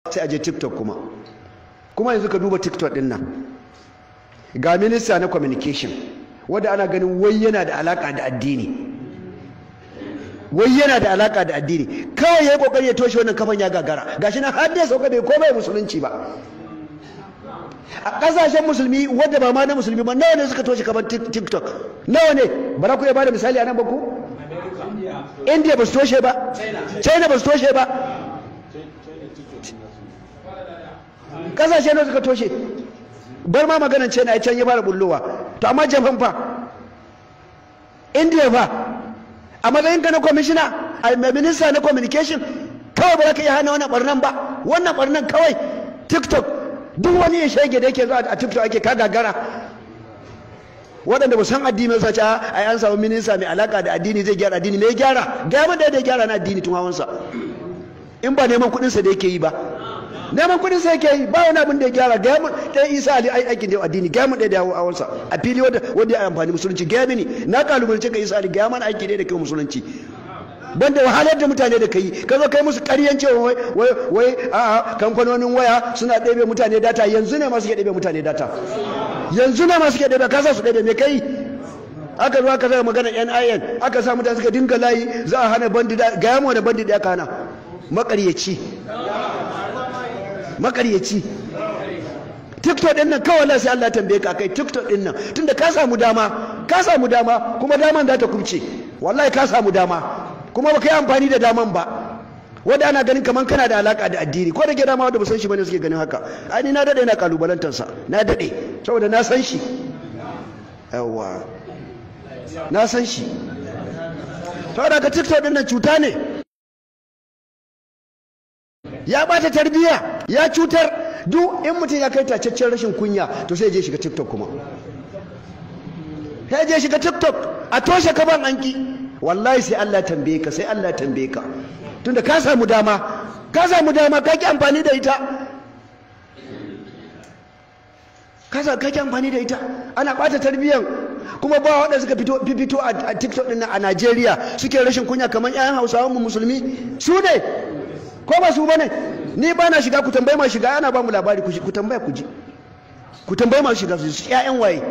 sai a je TikTok kuma yanzu ka duba TikTok din nan ga minista na communication wanda ana ganin wai yana da alaka da addini kawai yayi kokari ya toshe wannan kafan ya gagara gashi nan har dai sauka bai komai musulunci ba. A kasashen musulmi wanda ba ma na musulmi ba nawa ne suka toshe kafan TikTok, nawa ne? Bara ku ya bada misali a nan ba ku? India ba su toshe ba, China ba su toshe ba, kasashe ne suka toshe. Bar ma maganan China ai can ya fara bullowa, to amma Japan fa, India fa, a matsayin ka na commissioner a minister na communication kawai ba za ka iya hana wannan barnan ba. Wannan barnan kawai TikTok, duk wani ya shege da yake zuwa a TikTok ake ka gagara. Waɗanda ba san addini sa ce ai an samu minista mai alaka da addini zai gyara addini, me ya gyara? Ga mun da ya gyara na addini tun hawansa, in ba neman kuɗin sa da yake yi ba, neman kuɗin sa yake yi ba wani abin da ya gyara. Ga mun dai Isa Ali aikin da addini, ga mun da ya hawansa a fili wanda ya amfani musulunci. Ga mini na kalubalance ka Isa Ali, ga mun aiki da kai musulunci, banda wahalar da mutane da kai ka zo kai musu ƙaryan cewa wai a'a kamfanonin waya suna ɗebe mutane data. Yanzu ne masu ke ɗebe mutane data, yanzu ne masu ke ɗebe, ka sa su ɗebe me kai? Aka zo aka sa magana NIN, aka sa mutane suka dinga layi za a hana bandi da ga yamo da bandi da aka hana. Maƙaryaci TikTok din nan kawai sai Allah ya tambaye ka kai TikTok din nan, tunda ka samu dama kuma daman za ta kubce. Wallahi ka samu dama kuma baka yi amfani da daman ba, wanda ana ganin kaman kana da alaka da addini, ko da ke dama wanda ba san shi bane suke ganin haka. Ai ni na dade na kalubalantar sa, na dade saboda na san shi, yawa na san shi. Saboda ka TikTok din nan cuta ne, ya bata tarbiyya, ya cutar. Duk in mutum ya kai tacaccen rashin kunya to sai je shiga TikTok kuma, sai je shiga TikTok a toshe kaban anki. Wallahi sai Allah tambaye ka, tunda ka samu dama ka ki amfani da ita, ki amfani da ita. Ana bata tarbiyan, kuma ba wanda suka fito a TikTok din a Najeriya suke rashin kunya kamar ƴaƴan Hausawan mu musulmi. Su ne ko ba su bane? Ni ba na shiga, ku tambaye ma shiga, ana ba mu labari, ku tambaya ku ji, ku tambaye ma shiga su ƴaƴan waye.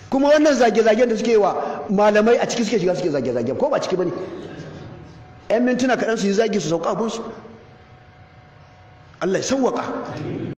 Kuma wannan zage-zagen da suke wa malamai a ciki suke shiga suke zage-zagen, ko ba ciki bane? 'Yan mintuna kaɗan su yi zagi su sauka abinsu. Allah ya sauwaka.